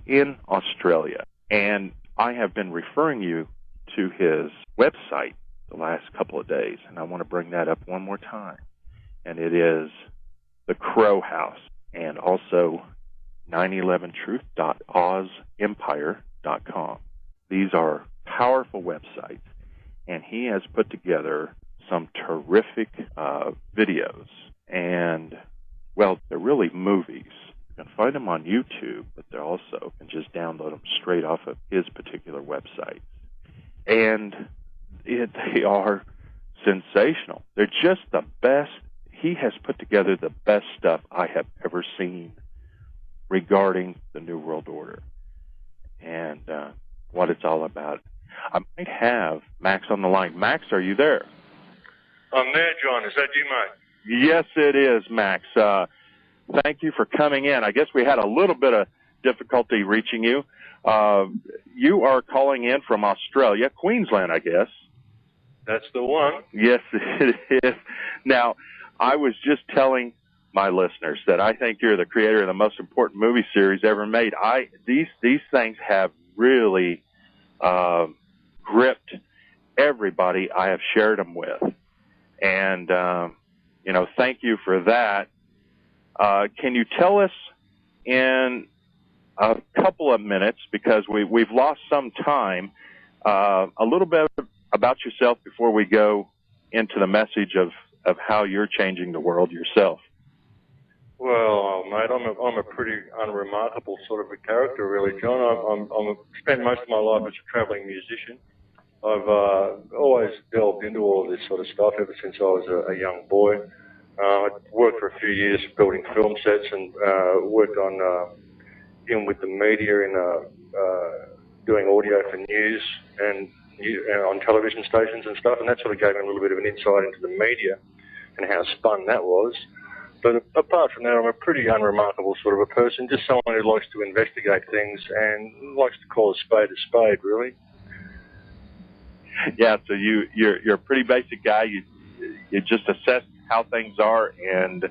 in Australia. And I have been referring you to his website the last couple of days, and I want to bring that up one more time. And it is the Crow House, and also 911truth.ozempire.com. These are powerful websites, and he has put together some terrific videos. And, well, they're really movies. You can find them on YouTube, but they also can just download them straight off of his particular website. And they are sensational. They're just the best. He has put together the best stuff I have ever seen regarding the New World Order and what it's all about. I might have Max on the line. Max, are you there? I'm there, John. Is that you, mate? Yes, it is, Max. Thank you for coming in. I guess we had a little bit of difficulty reaching you. You are calling in from Australia, Queensland, I guess. That's the one. Yes, it is. Now, I was just telling my listeners that I think you're the creator of the most important movie series ever made. These things have really gripped everybody I have shared them with. And, thank you for that. Can you tell us in a couple of minutes, because we've lost some time, a little bit about yourself before we go into the message of how you're changing the world yourself? Well, mate, I'm a pretty unremarkable sort of a character, really, John. I've spent most of my life as a travelling musician. I've always delved into all of this sort of stuff ever since I was a young boy. I worked for a few years building film sets and worked on in with the media in doing audio for news and on television stations and stuff, and that sort of gave me a little bit of an insight into the media and how spun that was. But apart from that, I'm a pretty unremarkable sort of a person, just someone who likes to investigate things and likes to call a spade, really. Yeah, so you're a pretty basic guy. You just assess how things are, and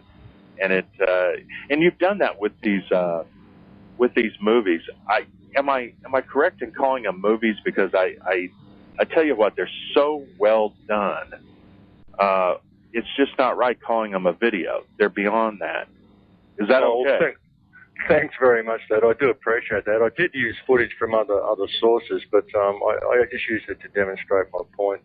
you've done that with these movies. Am I correct in calling them movies? Because I tell you what, they're so well done. It's just not right calling them a video. They're beyond that. Is that okay? Thanks very much, Dad. I do appreciate that. I did use footage from other sources, but I just used it to demonstrate my point.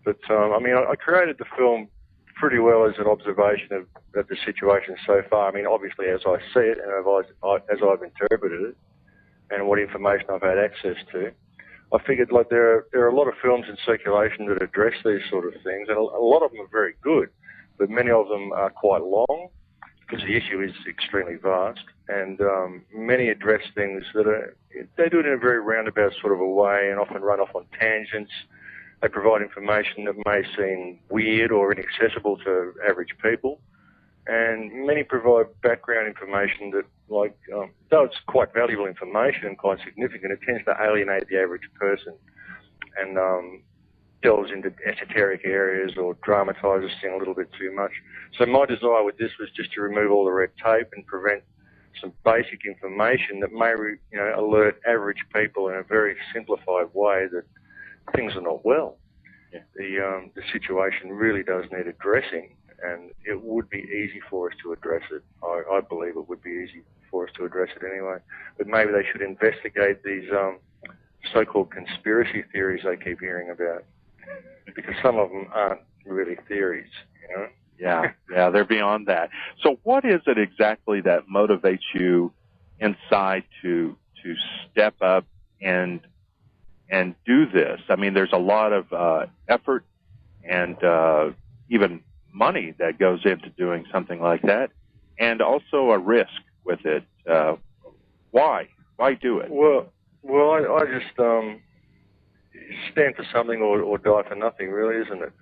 But I created the film pretty well as an observation of the situation so far. I mean, obviously as I see it and as I've interpreted it, and what information I've had access to, I figured like there are a lot of films in circulation that address these sort of things, and a lot of them are very good, but many of them are quite long because the issue is extremely vast, and many address things they do it in a very roundabout sort of a way and often run off on tangents. They provide information that may seem weird or inaccessible to average people. And many provide background information that, though it's quite valuable information and quite significant, it tends to alienate the average person and delves into esoteric areas or dramatises things a little bit too much. So my desire with this was just to remove all the red tape and prevent some basic information that may alert average people in a very simplified way that things are not well. Yeah. The situation really does need addressing, and it would be easy for us to address it. I believe it would be easy for us to address it anyway. But maybe they should investigate these so-called conspiracy theories they keep hearing about, because some of them aren't really theories, Yeah, they're beyond that. So what is it exactly that motivates you inside to step up and do this? I mean, there's a lot of effort and even money that goes into doing something like that, and also a risk with it. Why do it? Well, I just stand for something or die for nothing, really, isn't it?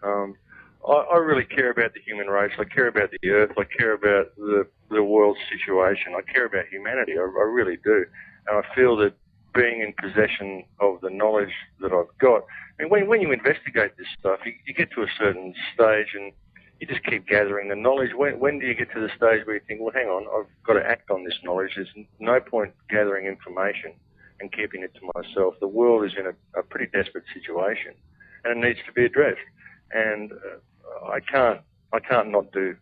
I really care about the human race. I care about the earth. I care about the world's situation. I care about humanity. I really do. And I feel that being in possession of the knowledge that I've got, I mean, when you investigate this stuff, you get to a certain stage and you just keep gathering the knowledge. When do you get to the stage where you think, well, hang on, I've got to act on this knowledge? There's no point gathering information and keeping it to myself. The world is in a pretty desperate situation, and it needs to be addressed. And I can't not do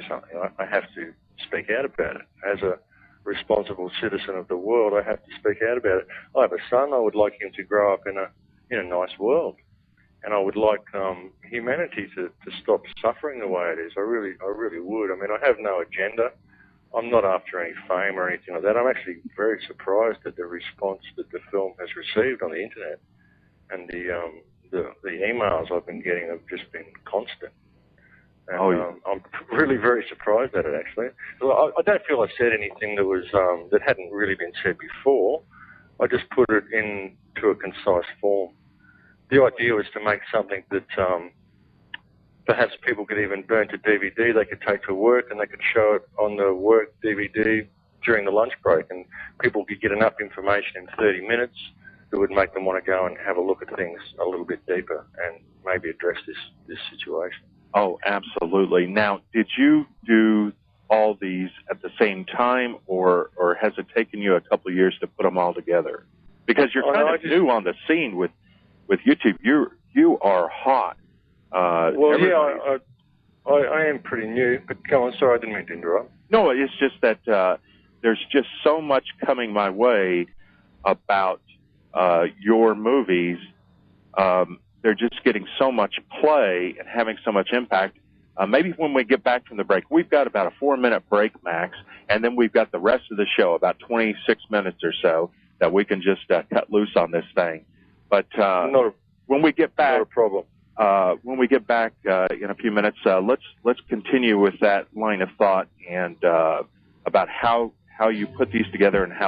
something. I have to speak out about it. As a responsible citizen of the world, I have to speak out about it. I have a son. I would like him to grow up in a nice world. And I would like humanity to stop suffering the way it is. I really would. I mean, I have no agenda. I'm not after any fame or anything like that. I'm actually very surprised at the response that the film has received on the internet. And the emails I've been getting have just been constant. And I'm really very surprised at it, actually. I don't feel I said anything that hadn't really been said before. I just put it into a concise form. The idea was to make something that perhaps people could even burn to DVD. They could take to work and they could show it on the work DVD during the lunch break, and people could get enough information in 30 minutes that would make them want to go and have a look at things a little bit deeper and maybe address this situation. Oh, absolutely. Now, did you do all these at the same time, or has it taken you a couple of years to put them all together? Because you're kind of new on the scene with YouTube. You are hot. Well, yeah, I am pretty new, but go on. Sorry, I didn't mean to interrupt. No, it's just that there's just so much coming my way about your movies. They're just getting so much play and having so much impact. Maybe when we get back from the break, we've got about a 4-minute break max, and then we've got the rest of the show, about 26 minutes or so, that we can just cut loose on this thing. But when we get back, not a problem. When we get back in a few minutes, let's continue with that line of thought and about how you put these together and how